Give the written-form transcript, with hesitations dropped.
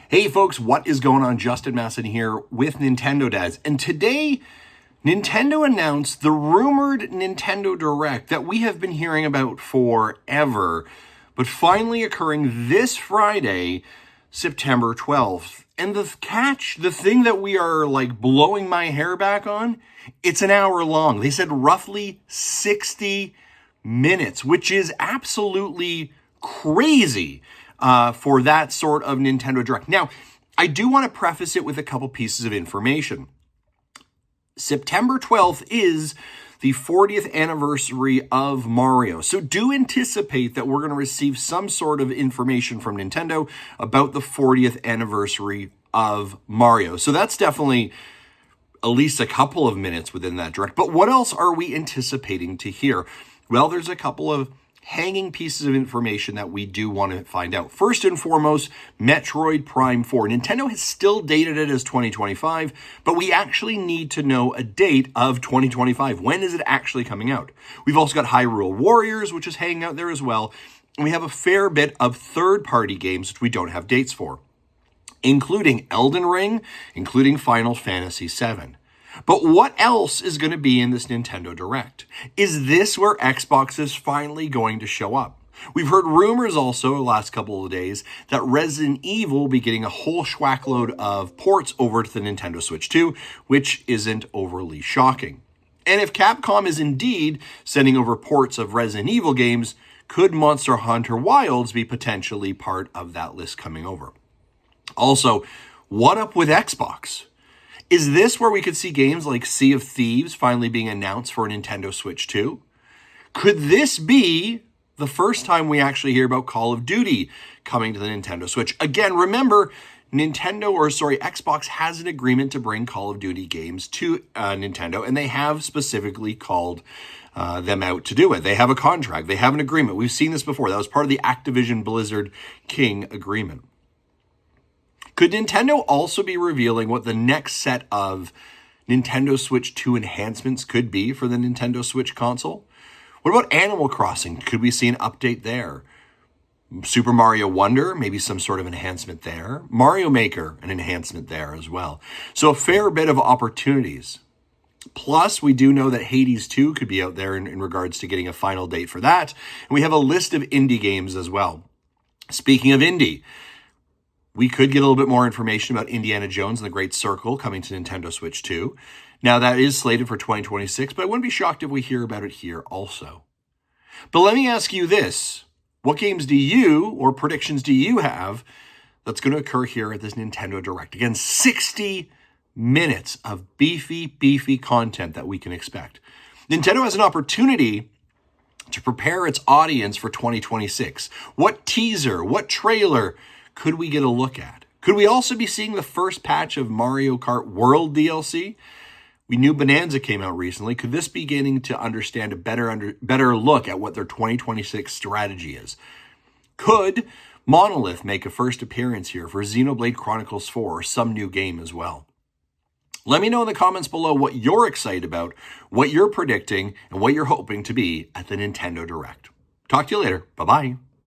Hey folks, what is going on? Justin Masson here with Nintendo Dads. And today, Nintendo announced the rumored Nintendo Direct that we have been hearing about forever, but finally occurring this Friday, September 12th. And the catch, the thing that we are like blowing my hair back on, it's an hour long. They said roughly 60 minutes, which is absolutely crazy for that sort of Nintendo Direct. Now, I do want to preface it with a couple pieces of information. September 12th is the 40th anniversary of Mario. So do anticipate that we're going to receive some sort of information from Nintendo about the 40th anniversary of Mario. So that's definitely at least a couple of minutes within that Direct. But what else are we anticipating to hear? Well, there's a couple of hanging pieces of information that we do want to find out. First and foremost, Metroid Prime 4. Nintendo has still dated it as 2025, but we actually need to know a date of 2025. When is it actually coming out? We've also got Hyrule Warriors, which is hanging out there as well. And we have a fair bit of third-party games which we don't have dates for, including Elden Ring, including Final Fantasy VII. But what else is going to be in this Nintendo Direct? Is this where Xbox is finally going to show up? We've heard rumors also the last couple of days that Resident Evil will be getting a whole schwackload of ports over to the Nintendo Switch 2, which isn't overly shocking. And if Capcom is indeed sending over ports of Resident Evil games, could Monster Hunter Wilds be potentially part of that list coming over? Also, what up with Xbox? Is this where we could see games like Sea of Thieves finally being announced for Nintendo Switch 2? Could this be the first time we actually hear about Call of Duty coming to the Nintendo Switch? Again, remember, Xbox has an agreement to bring Call of Duty games to Nintendo, and they have specifically called them out to do it. They have a contract. They have an agreement. We've seen this before. That was part of the Activision Blizzard King agreement. Could Nintendo also be revealing what the next set of Nintendo Switch 2 enhancements could be for the Nintendo Switch console? What about Animal Crossing? Could we see an update there? Super Mario Wonder, maybe some sort of enhancement there. Mario Maker, an enhancement there as well. So a fair bit of opportunities. Plus, we do know that Hades 2 could be out there in regards to getting a final date for that. And we have a list of indie games as well. Speaking of indie, we could get a little bit more information about Indiana Jones and the Great Circle coming to Nintendo Switch 2. Now, that is slated for 2026, but I wouldn't be shocked if we hear about it here also. But let me ask you this. What games do you, or predictions do you have that's going to occur here at this Nintendo Direct? Again, 60 minutes of beefy content that we can expect. Nintendo has an opportunity to prepare its audience for 2026. What teaser, what trailer could we get a look at? Could we also be seeing the first patch of Mario Kart World DLC? We knew Bonanza came out recently. Could this be beginning to understand a better look at what their 2026 strategy is? Could Monolith make a first appearance here for Xenoblade Chronicles 4 or some new game as well? Let me know in the comments below what you're excited about, what you're predicting, and what you're hoping to be at the Nintendo Direct. Talk to you later. Bye-bye.